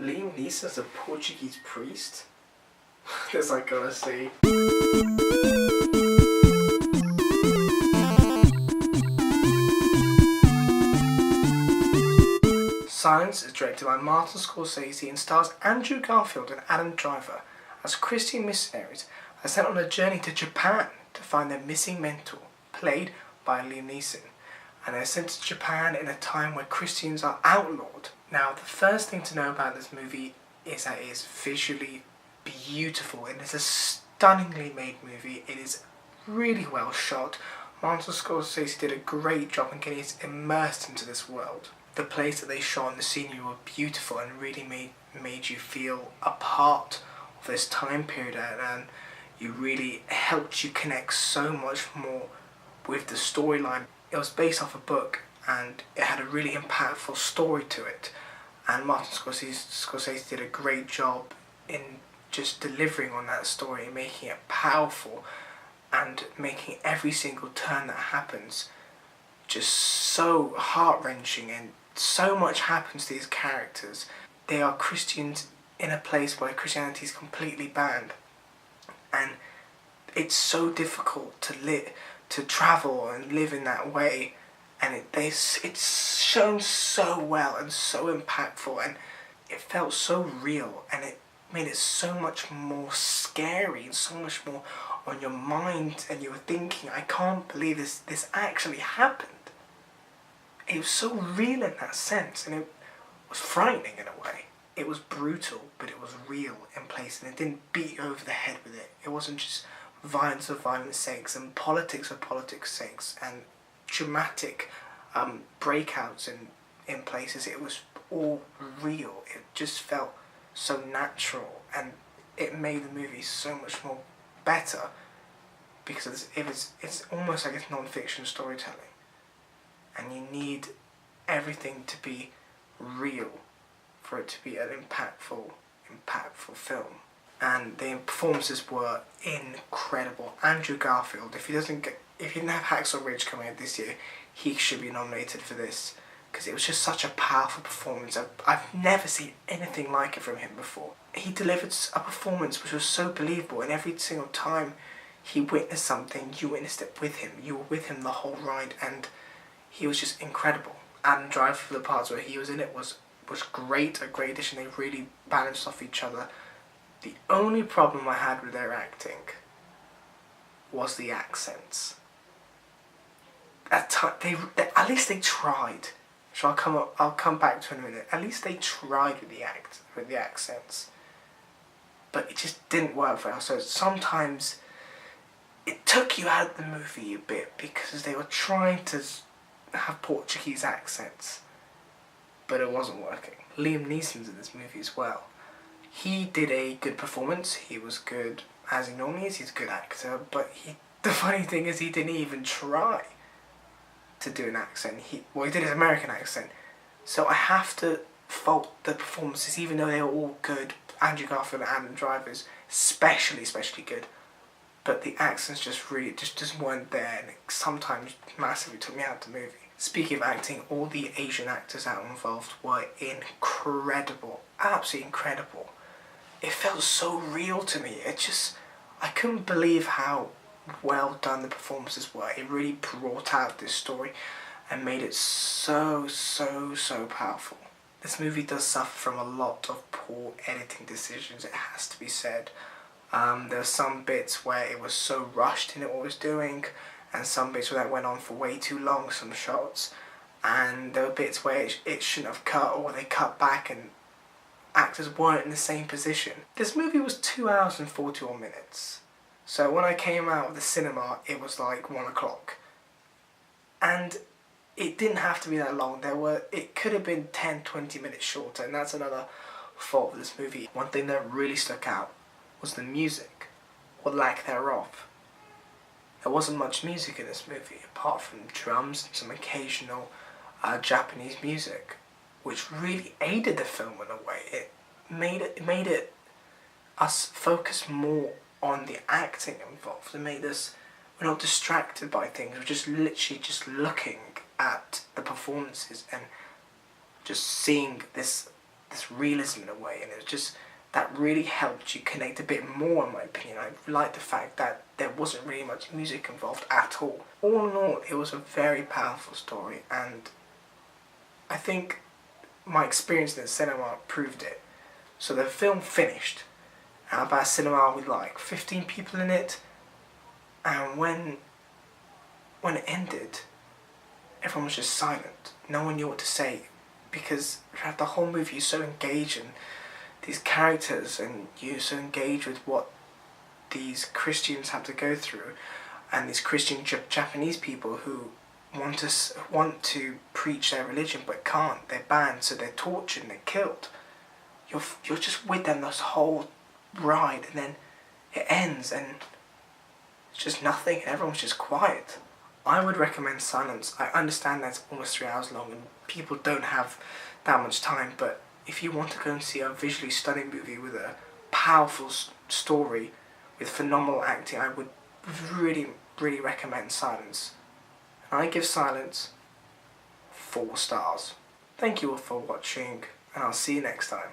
Liam Neeson's a Portuguese priest? This I gotta see. Silence is directed by Martin Scorsese and stars Andrew Garfield and Adam Driver as Christian missionaries are sent on a journey to Japan to find their missing mentor, played by Liam Neeson. And they're sent to Japan in a time where Christians are outlawed. Now, the first thing to know about this movie is that it is visually beautiful. It is a stunningly made movie. It is really well shot. Martin Scorsese did a great job in getting us immersed into this world. The place that they shot and the scenery were beautiful and really made you feel a part of this time period, and you really helped you connect so much more with the storyline. It was based off a book and it had a really impactful story to it, and Martin Scorsese did a great job in just delivering on that story, making it powerful and making every single turn that happens just so heart-wrenching, and so much happens to these characters. They are Christians in a place where Christianity is completely banned, and it's so difficult to travel and live in that way, and it's shown so well and so impactful, and it felt so real, and it made it so much more scary and so much more on your mind, and you were thinking, I can't believe this actually happened. It was so real in that sense, and it was frightening in a way. It was brutal, but it was real in place, and it didn't beat you over the head with it. It wasn't just violence for violence sakes and politics for politics sakes and dramatic breakouts in places. It was all real. It just felt so natural, and it made the movie so much more better because it's almost like it's non-fiction storytelling. And you need everything to be real for it to be an impactful film. And the performances were incredible. Andrew Garfield, if he didn't have Hacksaw Ridge coming out this year, he should be nominated for this, because it was just such a powerful performance. I've never seen anything like it from him before. He delivered a performance which was so believable, and every single time he witnessed something, you witnessed it with him. You were with him the whole ride, and he was just incredible. Adam Driver, for the parts where he was in it, was great, a great addition. They really balanced off each other. The only problem I had with their acting was the accents. At least they tried. So I'll come back to it in a minute. At least they tried with the accents, but it just didn't work for us. So sometimes it took you out of the movie a bit because they were trying to have Portuguese accents, but it wasn't working. Liam Neeson's in this movie as well. He did a good performance. He was good as he normally is. He's a good actor, but the funny thing is he didn't even try to do an accent. He did his American accent. So I have to fault the performances, even though they were all good. Andrew Garfield and Adam Driver's especially good. But the accents just weren't there, and it sometimes massively took me out of the movie. Speaking of acting, all the Asian actors that were involved were incredible, absolutely incredible. It felt so real to me. I couldn't believe how well done the performances were. It really brought out this story and made it so powerful. This movie does suffer from a lot of poor editing decisions, it has to be said. There were some bits where it was so rushed in what it was doing, and some bits where that went on for way too long, some shots, and there were bits where it shouldn't have cut, or they cut back and actors weren't in the same position. This movie was 2 hours and 41 minutes. So when I came out of the cinema, it was like 1 o'clock. And it didn't have to be that long. It could have been 10-20 minutes shorter, and that's another fault of this movie. One thing that really stuck out was the music, or lack thereof. There wasn't much music in this movie, apart from drums and some occasional Japanese music, which really aided the film in a way. It made us focus more on the acting involved. It made us, we're not distracted by things, we're just literally just looking at the performances and just seeing this this realism in a way, and it was just that really helped you connect a bit more, in my opinion. I liked the fact that there wasn't really much music involved at all. All in all, it was a very powerful story, and I think my experience in the cinema proved it. So the film finished, and about a cinema with like 15 people in it, and when it ended, everyone was just silent. No one knew what to say, because throughout the whole movie you're so engaged in these characters, and you're so engaged with what these Christians have to go through, and these Christian Japanese people who want to preach their religion but can't. They're banned, so they're tortured and they're killed. You're just with them this whole ride, and then it ends and it's just nothing, and everyone's just quiet. I would recommend Silence. I understand that it's almost 3 hours long and people don't have that much time, but if you want to go and see a visually stunning movie with a powerful story with phenomenal acting, I would really, really recommend Silence. And I give Silence 4 stars. Thank you all for watching, and I'll see you next time.